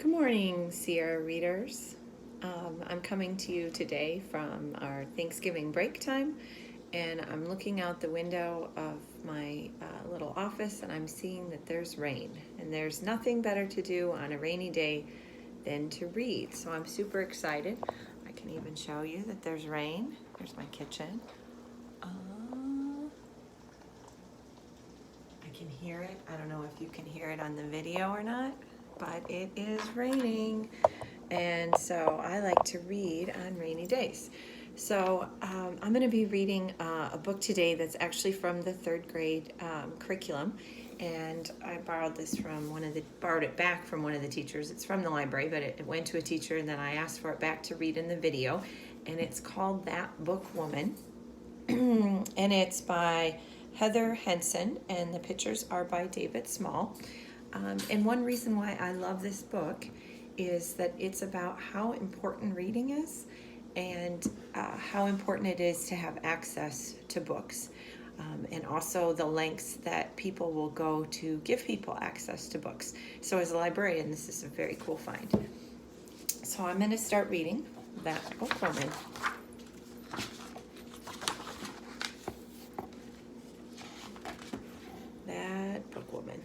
Good morning, Sierra readers. I'm coming to you today from our Thanksgiving break time, and I'm looking out the window of my little office and I'm seeing that there's rain. And there's nothing better to do on a rainy day than to read. So I'm super excited. I can even show you that there's rain. Here's my kitchen. I can hear it. I don't know if you can hear it on the video or not, but it is raining, and so I like to read on rainy days. So I'm going to be reading a book today that's actually from the third grade curriculum, and I borrowed it back from one of the teachers. It's from the library, but it went to a teacher, and then I asked for it back to read in the video, and it's called That Book Woman, and it's by Heather Henson, and the pictures are by David Small. And one reason why I love this book is that it's about how important reading is, and how important it is to have access to books, and also the lengths that people will go to give people access to books. So as a librarian, this is a very cool find. So I'm going to start reading That Book Woman. That Book Woman.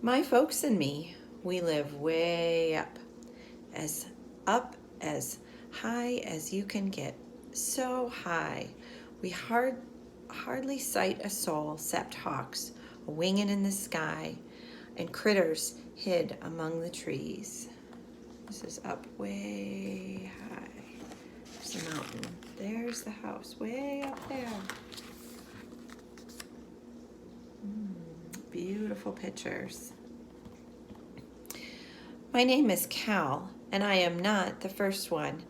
My folks and me, we live way up as high as you can get, so high we hardly sight a soul 'cept hawks a-wingin' in the sky and critters hid among the trees. This is up way high. There's the mountain. There's the house way up there. Beautiful pictures. My name is Cal, and I am not the first one,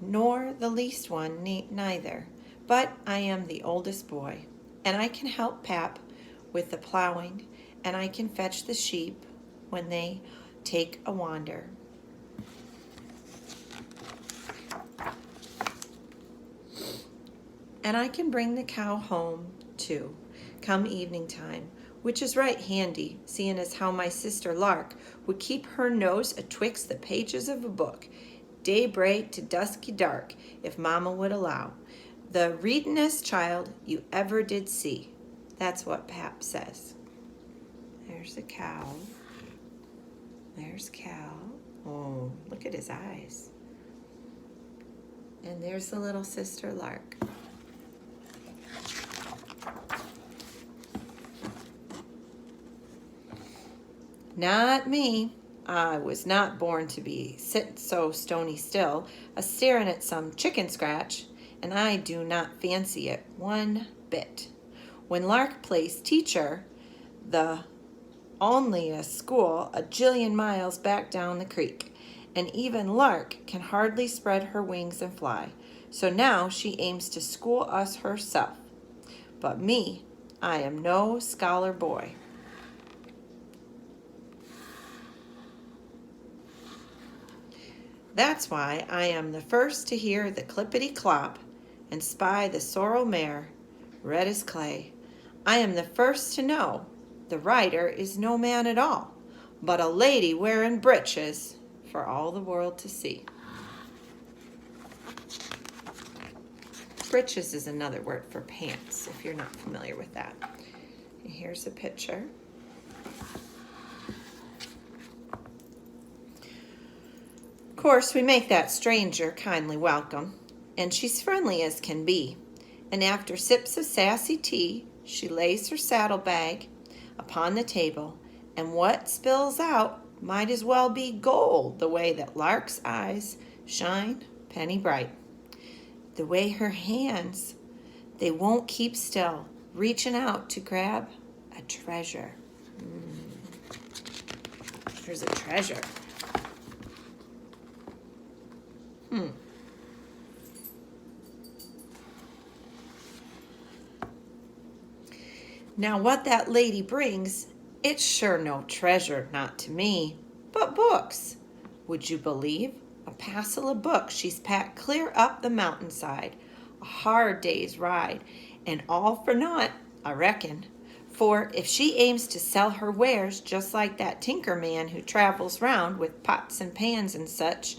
nor the least one neither, but I am the oldest boy, and I can help Pap with the plowing, and I can fetch the sheep when they take a wander. And I can bring the cow home, too, come evening time, which is right handy, seeing as how my sister Lark would keep her nose atwixt the pages of a book, daybreak to dusky dark, if Mama would allow. The readin'est child you ever did see. That's what Pap says. There's the cow. There's Cal. Oh, look at his eyes. And there's the little sister Lark. Not me. I was not born to be sit so stony still, a-staring at some chicken scratch, and I do not fancy it one bit. When Lark plays teacher, the only a school a jillion miles back down the creek, and even Lark can hardly spread her wings and fly, so now she aims to school us herself. But me, I am no scholar boy. That's why I am the first to hear the clippity-clop and spy the sorrel mare, red as clay. I am the first to know the rider is no man at all, but a lady wearing breeches for all the world to see. Breeches is another word for pants, if you're not familiar with that. And here's a picture. Of course, we make that stranger kindly welcome, and she's friendly as can be. And after sips of sassy tea, she lays her saddlebag upon the table, and what spills out might as well be gold, the way that Lark's eyes shine penny bright. The way her hands, they won't keep still, reaching out to grab a treasure. There's a treasure. Now what that lady brings, it's sure no treasure, not to me, but books. Would you believe? A passel of books she's packed clear up the mountainside, a hard day's ride, and all for naught, I reckon, For if she aims to sell her wares just like that tinker man who travels round with pots and pans and such,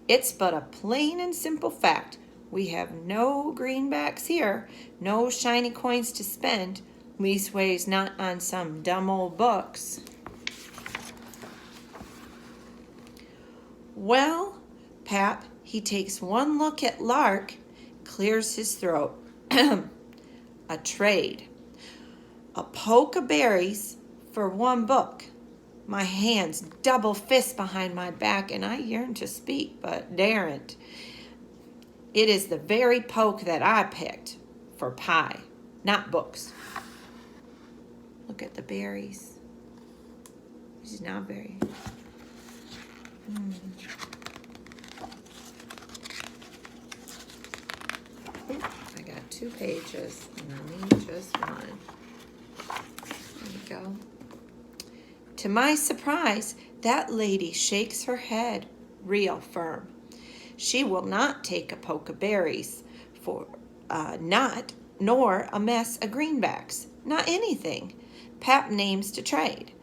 it's but a plain and simple fact. We have no greenbacks here, no shiny coins to spend, leastways not on some dumb old books. Well, Pap, he takes one look at Lark, clears his throat. A trade. A poke of berries for one book. My hands double fist behind my back, and I yearn to speak, but daren't. It is the very poke that I picked for pie, not books. Look at the berries. This is not very. I got 2 pages, and I need just one. There we go. To my surprise, that lady shakes her head real firm. She will not take a poke of berries for nor a mess of greenbacks, not anything. Pap names to trade.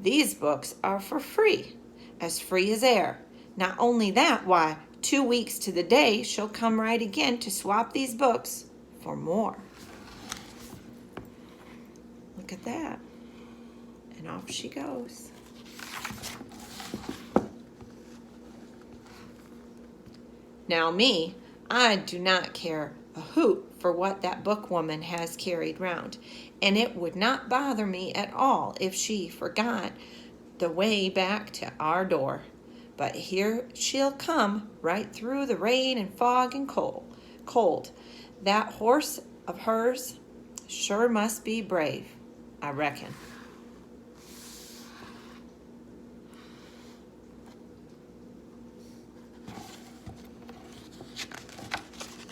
These books are for free as air. Not only that, why, 2 weeks to the day she'll come right again to swap these books for more. Look at that. And off she goes. Now me, I do not care a hoot for what that bookwoman has carried round, and it would not bother me at all if she forgot the way back to our door. But here she'll come right through the rain and fog and cold. That horse of hers sure must be brave, I reckon.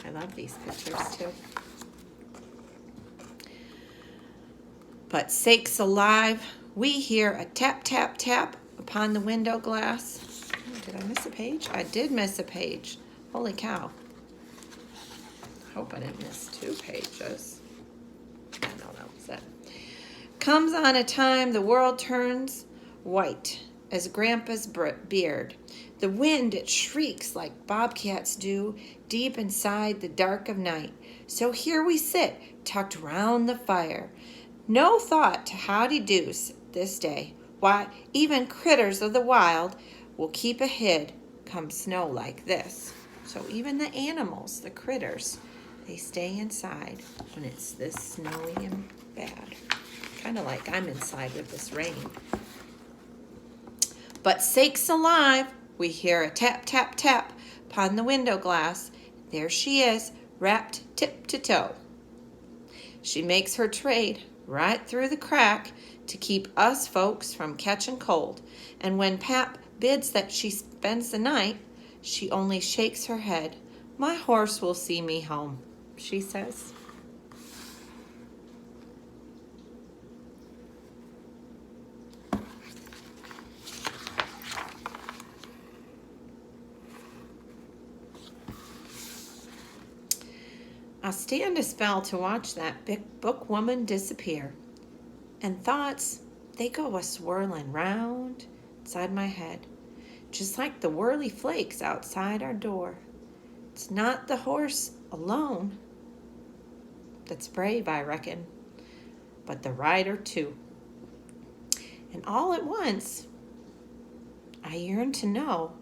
I love these pictures too. But sakes alive, we hear a tap, tap, tap upon the window glass. Oh, did I miss a page? I did miss a page. Holy cow. I hope I didn't miss 2 pages. No, that was it. Comes on a time the world turns white as Grandpa's beard. The wind, it shrieks like bobcats do deep inside the dark of night. So here we sit, tucked round the fire. No thought to howdy-do's this day. Why, even critters of the wild will keep a hid come snow like this. So even the animals, the critters, they stay inside when it's this snowy and bad. Kind of like I'm inside with this rain. But sakes alive, we hear a tap, tap, tap upon the window glass. There she is, wrapped tip to toe. She makes her trade right through the crack to keep us folks from catching cold. And when Pap bids that she spends the night, she only shakes her head. My horse will see me home, she says. I'll stand a spell to watch that big bookwoman disappear. And thoughts, they go a-swirling round inside my head, just like the whirly flakes outside our door. It's not the horse alone that's brave, I reckon, but the rider too. And all at once, I yearn to know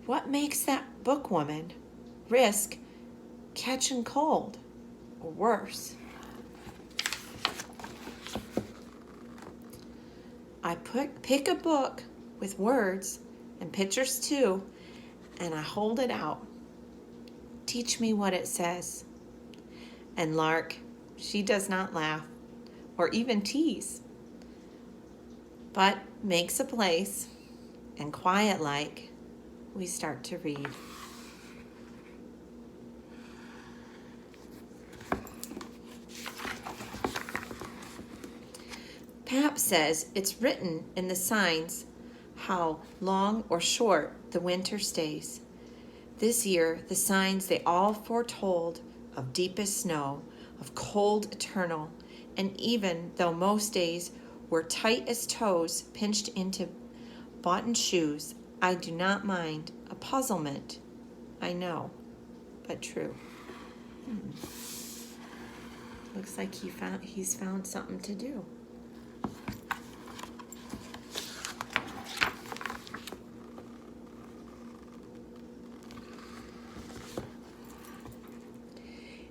what makes that bookwoman risk catching cold, or worse. I pick a book with words and pictures too, and I hold it out. Teach me what it says. And Lark, she does not laugh or even tease, but makes a place, and quiet like, we start to read. Pap says it's written in the signs how long or short the winter stays. This year, the signs, they all foretold of deepest snow, of cold eternal, And even though most days were tight as toes pinched into boughten shoes, I do not mind a puzzlement, I know, but true. Looks like he's found something to do.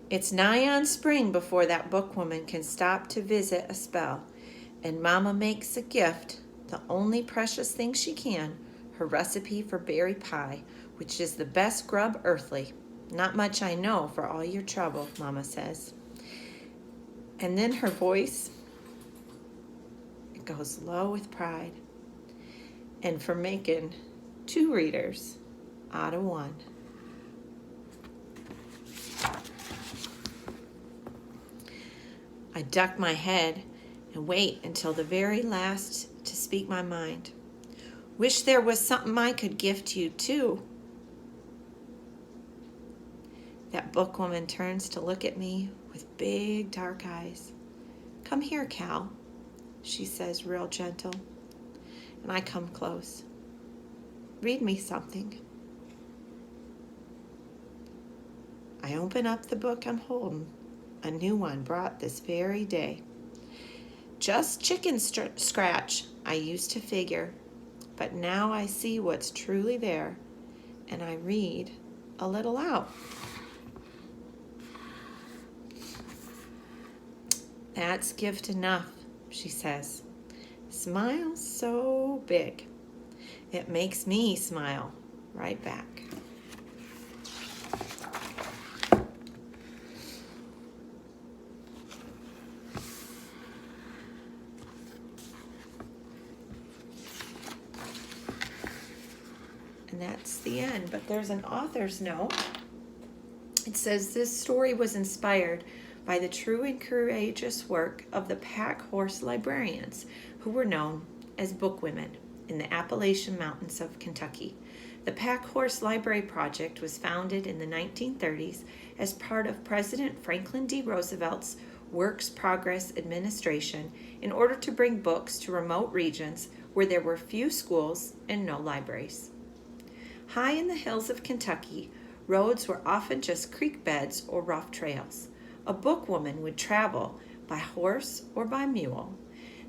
It's nigh on spring before that bookwoman can stop to visit a spell, and Mama makes a gift, the only precious thing she can, her recipe for berry pie, which is the best grub earthly. Not much I know for all your trouble, Mama says. And then her voice, it goes low with pride, and for making 2 readers out of 1. I duck my head and wait until the very last to speak my mind. Wish there was something I could gift you too. That bookwoman turns to look at me with big dark eyes. Come here, Cal, she says real gentle, and I come close. Read me something. I open up the book I'm holding, a new one brought this very day. Just chicken scratch, I used to figure, but now I see what's truly there, and I read a little out. That's gift enough, she says. Smiles so big. It makes me smile right back. And that's the end, but there's an author's note. It says this story was inspired by the true and courageous work of the pack horse librarians, who were known as bookwomen in the Appalachian Mountains of Kentucky. The Pack Horse Library Project was founded in the 1930s as part of President Franklin D. Roosevelt's Works Progress Administration in order to bring books to remote regions where there were few schools and no libraries. High in the hills of Kentucky, roads were often just creek beds or rough trails. A bookwoman would travel by horse or by mule,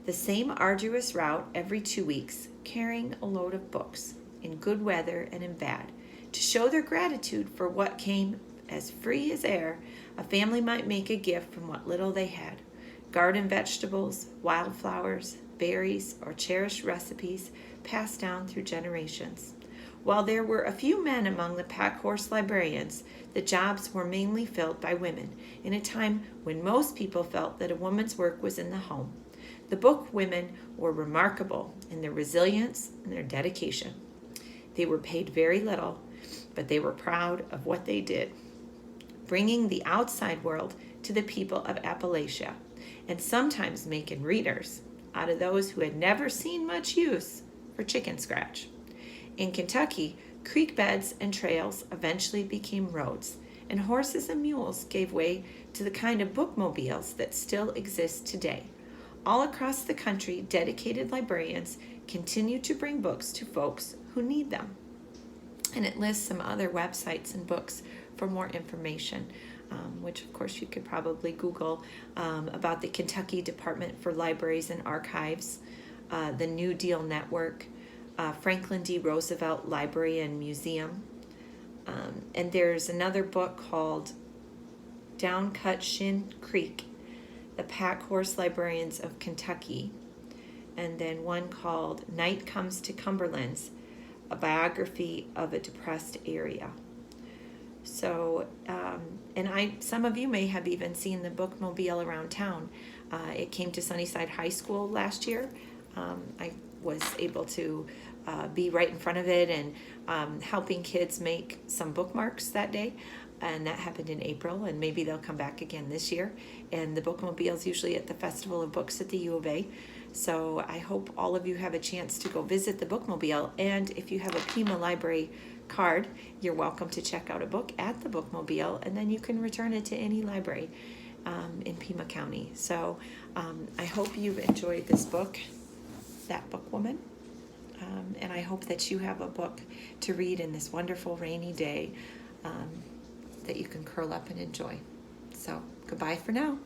the same arduous route every 2 weeks, carrying a load of books, in good weather and in bad. To show their gratitude for what came as free as air, a family might make a gift from what little they had. Garden vegetables, wildflowers, berries, or cherished recipes passed down through generations. While there were a few men among the pack horse librarians, the jobs were mainly filled by women, in a time when most people felt that a woman's work was in the home. The bookwomen were remarkable in their resilience and their dedication. They were paid very little, but they were proud of what they did, bringing the outside world to the people of Appalachia, and sometimes making readers out of those who had never seen much use for chicken scratch. In Kentucky, creek beds and trails eventually became roads, and horses and mules gave way to the kind of bookmobiles that still exist today. All across the country, dedicated librarians continue to bring books to folks who need them. And it lists some other websites and books for more information, which of course you could probably Google, about the Kentucky Department for Libraries and Archives, the New Deal Network, Franklin D. Roosevelt Library and Museum. And there's another book called Down Cut Shin Creek, the Pack Horse Librarians of Kentucky. And then one called Night Comes to Cumberland's, a biography of a depressed area. So, some of you may have even seen the bookmobile around town. It came to Sunnyside High School last year. I was able to be right in front of it and helping kids make some bookmarks that day. And that happened in April, and maybe they'll come back again this year. And the bookmobile is usually at the Festival of Books at the U of A. So I hope all of you have a chance to go visit the bookmobile. And if you have a Pima Library card, you're welcome to check out a book at the bookmobile, and then you can return it to any library. in Pima County. So I hope you've enjoyed this book, That Book Woman. And I hope that you have a book to read in this wonderful rainy day that you can curl up and enjoy. So goodbye for now.